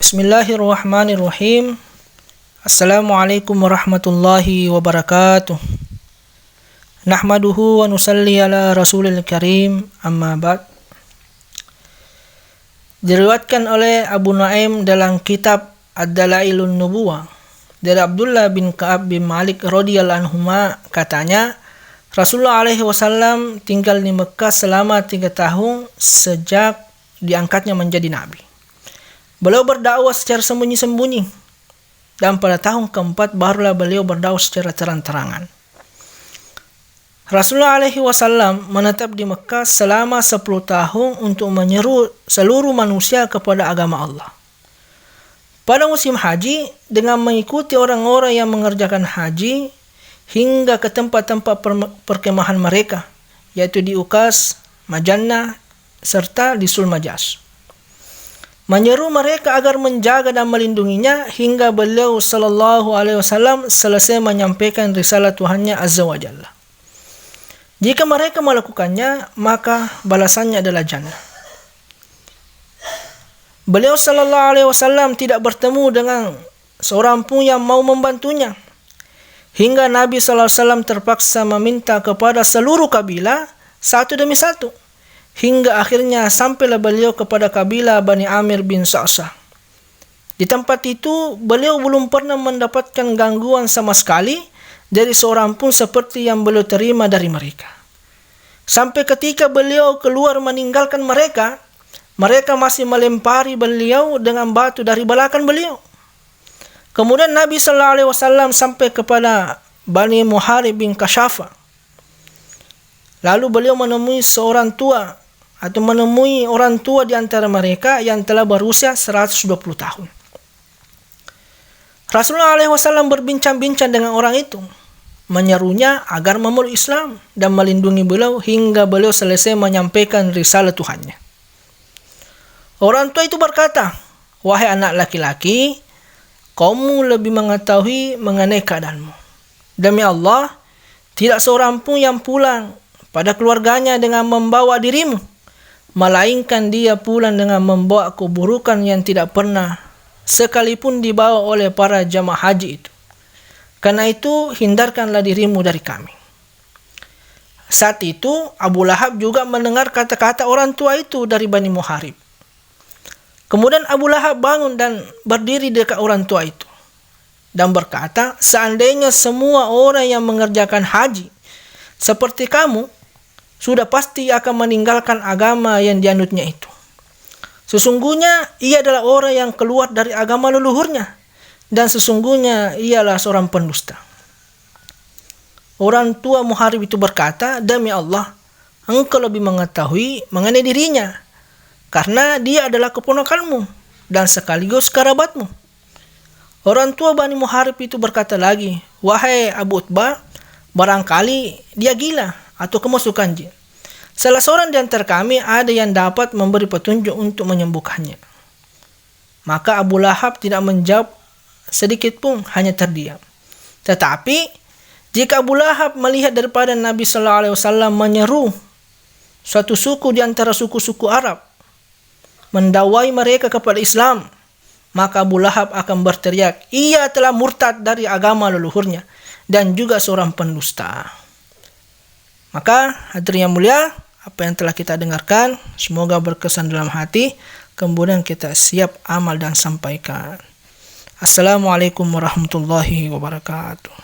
Bismillahirrahmanirrahim. Assalamualaikum warahmatullahi wabarakatuh. Nahmaduhu wa nusalli ala rasulil karim, amma ba'd. Diriwayatkan oleh Abu Nuaim dalam kitab Ad-Dalailun Nubuwah dari Abdullah bin Ka'ab bin Malik radhiyallahu anhuma, katanya Rasulullah alaihi wasallam tinggal di Mekah selama 3 tahun sejak diangkatnya menjadi nabi. Beliau berdakwah secara sembunyi-sembunyi, dan pada tahun keempat barulah beliau berdakwah secara terang-terangan. Rasulullah alaihi wasallam menetap di Mekah selama 10 tahun untuk menyeru seluruh manusia kepada agama Allah. Pada musim haji, dengan mengikuti orang-orang yang mengerjakan haji hingga ke tempat-tempat perkemahan mereka, yaitu di Uqas, Majannah, serta di Sulmajas. Menyeru mereka agar menjaga dan melindunginya hingga beliau sallallahu alaihi wasallam selesai menyampaikan risalah Tuhannya Azza wa Jalla. Jika mereka melakukannya, maka balasannya adalah jannah. Beliau sallallahu alaihi wasallam tidak bertemu dengan seorang pun yang mau membantunya, hingga Nabi sallallahu alaihi wasallam terpaksa meminta kepada seluruh kabilah satu demi satu, hingga akhirnya sampailah beliau kepada kabilah Bani Amir bin Sa'sah. Di tempat itu, beliau belum pernah mendapatkan gangguan sama sekali dari seorang pun seperti yang beliau terima dari mereka. Sampai ketika beliau keluar meninggalkan mereka, mereka masih melempari beliau dengan batu dari belakang beliau. Kemudian Nabi SAW sampai kepada Bani Muharib bin Kashafa. Lalu beliau menemui orang tua di antara mereka yang telah berusia 120 tahun. Rasulullah SAW berbincang-bincang dengan orang itu, menyerunya agar memeluk Islam dan melindungi beliau hingga beliau selesai menyampaikan risalah Tuhannya. Orang tua itu berkata, "Wahai anak laki-laki, kamu lebih mengetahui mengenai keadaanmu. Demi Allah, tidak seorang pun yang pulang pada keluarganya dengan membawa dirimu, melainkan dia pulang dengan membawa keburukan yang tidak pernah sekalipun dibawa oleh para jamaah haji itu. Karena itu, hindarkanlah dirimu dari kami." Saat itu, Abu Lahab juga mendengar kata-kata orang tua itu dari Bani Muharib. Kemudian Abu Lahab bangun dan berdiri dekat orang tua itu dan berkata, "Seandainya semua orang yang mengerjakan haji seperti kamu, sudah pasti akan meninggalkan agama yang dianutnya itu. Sesungguhnya ia adalah orang yang keluar dari agama leluhurnya, dan sesungguhnya ialah seorang pendusta." Orang tua Muharib itu berkata, "Demi Allah, engkau lebih mengetahui mengenai dirinya, karena dia adalah keponakanmu dan sekaligus kerabatmu." Orang tua Bani Muharib itu berkata lagi, "Wahai Abu Utbah, barangkali dia gila atau kemasukan jin. Salah seorang di antara kami ada yang dapat memberi petunjuk untuk menyembuhkannya." Maka Abu Lahab tidak menjawab sedikit pun, hanya terdiam. Tetapi jika Abu Lahab melihat daripada Nabi SAW menyeru suatu suku di antara suku-suku Arab, mendakwai mereka kepada Islam, maka Abu Lahab akan berteriak, ia telah murtad dari agama leluhurnya dan juga seorang pendusta. Maka hadirin yang mulia, apa yang telah kita dengarkan semoga berkesan dalam hati, kemudian kita siap amal dan sampaikan. Assalamualaikum warahmatullahi wabarakatuh.